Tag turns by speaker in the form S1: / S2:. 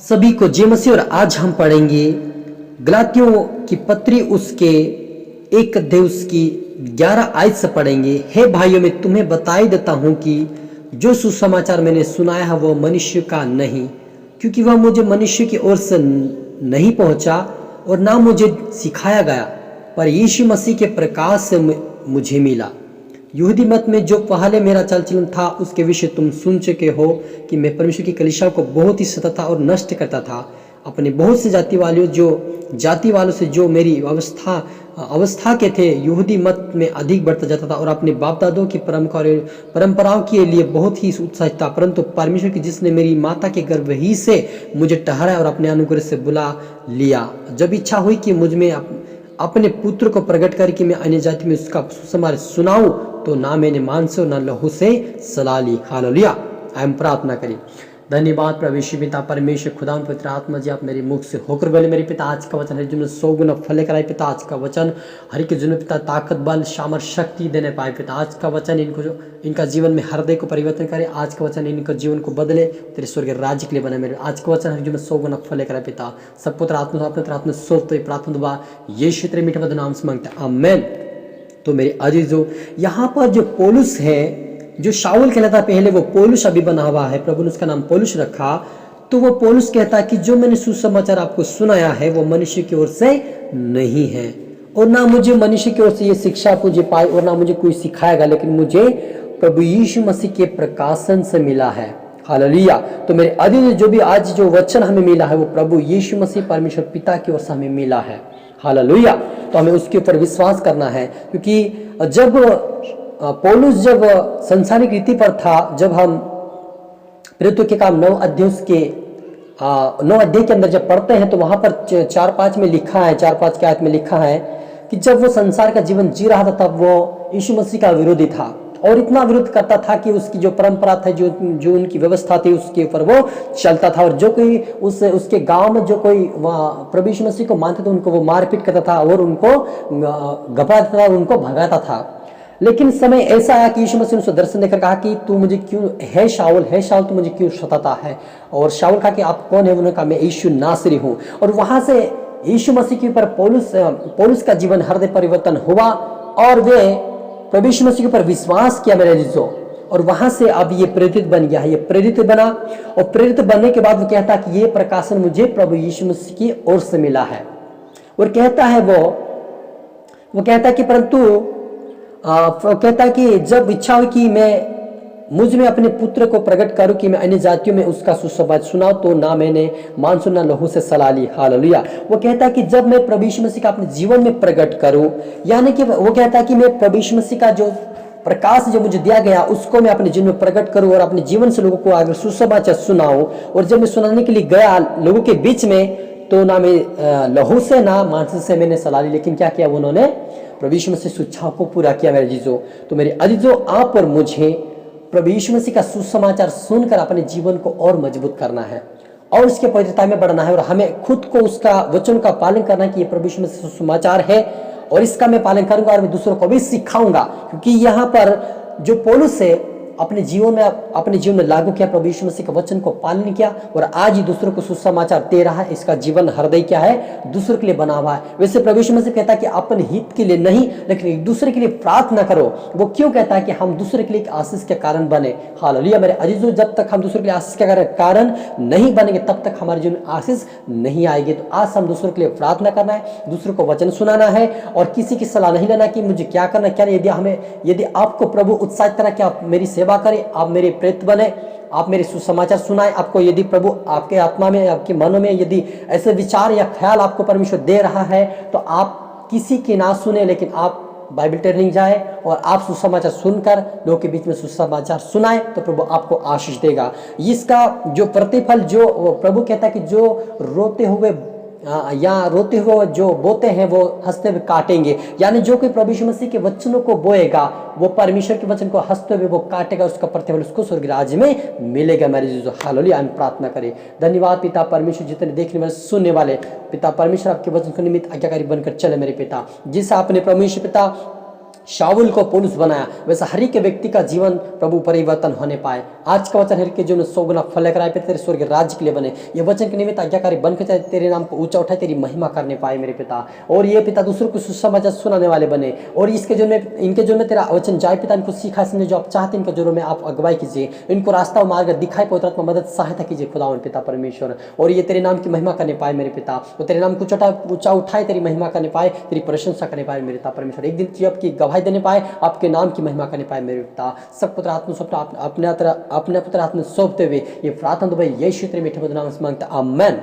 S1: सभी को जय मसीह। और आज हम पढ़ेंगे गलातियों की पत्री उसके 1 अध्याय उसकी 11 आयत से पढ़ेंगे। हे भाइयों, मैं तुम्हें बताई देता हूं कि जो सुसमाचार मैंने सुनाया है वह मनुष्य का नहीं, क्योंकि वह मुझे मनुष्य की ओर से नहीं पहुंचा और ना मुझे सिखाया गया, पर यीशु मसीह के प्रकाश से मुझे मिला। यहूदी मत में जो पहले मेरा चाल चलन था उसके विषय तुम सुन चुके हो कि मैं परमेश्वर की कलीसिया को बहुत ही सताता और नष्ट करता था। अपने बहुत से जाति वालों से जो मेरी अवस्था के थे यहूदी मत में अधिक बढ़ता जाता था और अपने बाप दादों की परंपराओं के लिए बहुत ही उत्साहित था। परंतु परमेश्वर की जिसने मेरी माता के गर्भ ही से मुझे ठहराया और अपने अनुग्रह से बुला लिया, जब इच्छा हुई कि मुझ में अपने पुत्र को प्रकट करके मैं अन्य जाति में उसका सुसमाचार सुनाऊं, तो ना मैंने मांस और ना लहू से सलाह ली। हालेलुया। हम प्रार्थना करें। धन्यवाद प्रभु यीशु पिता परमेश्वर खुदा पवित्र आत्मा जी, आप मेरे मुख से होकर बोले मेरे पिता। आज का वचन हर जीवन में 100 गुना फल लेकर आए पिता। आज का वचन हर के जीवन में पिता ताकत बल सामर शक्ति देने पाए पिता। आज का वचन इनका जीवन में हृदय को परिवर्तन करे। आज का वचन इनका जीवन को बदले, तेरे स्वर्ग राज्य के लिए बने मेरे। आज का वचन हर जीवन में 100 गुना फल लेकर आए पिता। सब पुत्र आत्मा सोचते प्रार्थना दुआ यीशु तेरे मीठे नाम से मांगते हैं, आमीन। तो मेरे अजीजों, यहाँ पर जो पौलुस है, जो शाऊल कहलाता पहले वो पौलुस अभी बना हुआ है, प्रभु ने उसका नाम पौलुस रखा। तो वो पौलुस कहता है कि जो मैंने सुसमाचार आपको सुनाया है वो मनुष्य की ओर से नहीं है और ना मुझे मनुष्य की ओर से ये शिक्षा मुझे पाई और ना मुझे कोई सिखाएगा, लेकिन मुझे प्रभु यीशु मसीह के प्रकाशन से मिला है। हालेलुया। तो मेरे अजीजों, जो भी आज जो वचन हमें मिला है वो प्रभु यीशु मसीह परमेश्वर पिता की ओर से हमें मिला है। हालेलुया। तो हमें उसके ऊपर विश्वास करना है, क्योंकि जब पौलुस जब संसारिक रीति पर था, जब हम प्रेरितों के काम 9 अध्याय के अंदर जब पढ़ते हैं तो वहां पर 4-5 में लिखा है, 4-5 के आयत में लिखा है कि जब वो संसार का जीवन जी रहा था तब वो यीशु मसीह का विरोधी था और इतना विरोध करता था कि उसकी जो परंपरा थी, जो उनकी व्यवस्था थी उसके ऊपर वो चलता था। और जो कोई उसके गांव में जो कोई प्रभु यीशु मसीह को मानते थे उनको वो मारपीट करता था और उनको घबराता था, उनको भगाता था। लेकिन समय ऐसा आया कि यीशु मसीह ने उसे दर्शन देकर कहा कि तू मुझे क्यों, है शाऊल तू मुझे क्यों सताता है। और शाऊल कहा कि आप कौन है। उन्होंने कहा मैं यीशु नासरी हूँ। और वहां से यीशु मसीह के ऊपर पौलुस का जीवन हृदय परिवर्तन हुआ और वे प्रभु यीशु मसीह के ऊपर विश्वास किया मेरे अजीजों। और वहां से अब ये प्रेरित बन गया है, ये प्रेरित बना। और प्रेरित बनने के बाद वो कहता है कि ये प्रकाशन मुझे प्रभु यीशु मसीह की ओर से मिला है। और कहता है वो कहता है कि परंतु कहता है कि जब इच्छा हुई कि मैं मुझ में अपने पुत्र को प्रकट करूं कि मैं अन्य जातियों में उसका सुसमाचार सुनाऊं, तो ना मैंने मांस ना लहू से सलाह ली। हालेलुया। वो कहता है कि जब मैं प्रभु यीशु मसीह का अपने जीवन में प्रकट करूं, यानी कि वो कहता है कि मैं प्रभु यीशु मसीह का जो प्रकाश जो मुझे दिया गया उसको मैं अपने जीवन में प्रकट करूं और अपने जीवन से लोगों को अगर सुसमाचार सुनाऊं। और जब मैं सुनाने के लिए गया लोगों के बीच में, तो ना मैं लहू से ना मांस से मैंने सलाह ली, लेकिन क्या किया उन्होंने प्रभु यीशु मसीह शिक्षा को पूरा किया मेरे अजीजों। तो मेरे अजीजों, आप और मुझे प्रभु यीशु मसीह का सुसमाचार सुनकर अपने जीवन को और मजबूत करना है और उसके पवित्रता में बढ़ना है और हमें खुद को उसका वचन का पालन करना है कि ये प्रभु यीशु मसीह सुसमाचार है और इसका मैं पालन करूंगा और मैं दूसरों को भी सिखाऊंगा। क्योंकि यहाँ पर जो पौलुस है अपने जीवन में लागू किया, प्रभु यीशु मसीह के वचन को पालन किया और आज ही दूसरों को सुसमाचार दे रहा है। इसका जीवन हृदय क्या है, दूसरों के लिए बना हुआ है। वैसे प्रभु यीशु मसीह कहता है कि अपने हित के लिए नहीं, लेकिन एक दूसरे के लिए प्रार्थना करो। वो क्यों कहता है कि हम दूसरे के लिए आशीष के कारण बने। हालेलुया। मेरे अजीजों, जब तक हम दूसरे के लिए आशीष के कारण नहीं बनेंगे तब तक हमारे जीवन में आशीष नहीं आएगी। तो आज हम दूसरों के लिए प्रार्थना करना है, दूसरों को वचन सुनाना है और किसी की सलाह नहीं लेना कि मुझे क्या करना क्या नहीं। यदि आपको प्रभु उत्साहित करा कि आप मेरी सेवा करें, आप मेरे प्रेरित बने, आप मेरे सुसमाचार सुनाएं, आपको यदि प्रभु आपके आत्मा में आपके मनों में यदि ऐसे विचार या ख्याल आपको परमेश्वर दे रहा है, तो आप किसी की ना सुने, लेकिन आप बाइबल ट्रेनिंग जाए और आप सुसमाचार सुनकर लोगों के बीच में सुसमाचार सुनाए, तो प्रभु आपको आशीष देगा। इसका जो प्रतिफल जो प्रभु कहता है कि जो रोते हुए जो बोते हैं वो हंसते हुए काटेंगे। यानी जो कोई प्रभु यीशु मसीह के वचनों को बोएगा वो परमेश्वर के वचन को हंसते हुए वो काटेगा, उसका प्रतिफल उसको स्वर्ग राज्य में मिलेगा। मेरे जीजो, हालेलुया। हम प्रार्थना करें। धन्यवाद पिता परमेश्वर, जितने देखने वाले सुनने वाले पिता परमेश्वर आपके वचन को निमित्त आज्ञाकारी बनकर चले मेरे पिता। जिस आपने परमेश्वर पिता शाऊल को पौलुस बनाया, वैसा हर एक व्यक्ति का जीवन प्रभु परिवर्तन होने पाए। आज का वचन हर के जीवन में 100 गुना फल लेकर आए, फिर तेरे स्वर्ग राज्य के लिए बने। ये वचन के निमित्त आज्ञाकारी बनकर चाहे तेरे नाम को ऊंचा उठाए, तेरी महिमा करने पाए मेरे पिता। और ये पिता दूसरों को सुसमाचार सुनाने वाले बने, और इसके जो में इनके जो में तेरा वचन जाए पिता, इनको सीखा समझे जो आप चाहते हैं, इनके जोरों में आप अगुवाई कीजिए, इनको रास्ता और मार्ग दिखाई, पवित्र आत्मा मदद सहायता कीजिए खुदावन पिता परमेश्वर। और ये तेरे नाम की महिमा करने पाए मेरे पिता, और तेरे नाम को ऊंचा उठाए, तेरी महिमा करने पाए, तेरी प्रशंसा करने पाए मेरे पिता परमेश्वर। एक दिन जब की गवाही देने पाए, आपके नाम की महिमा करने पाए मेरे पिता। सब पुत्र आत्मा सब अपने पुत्र आत्मा सौंपते हुए ये प्रार्थना तो भाई यीशु तेरे मीठे मधुर नाम से मांगता, आमेन।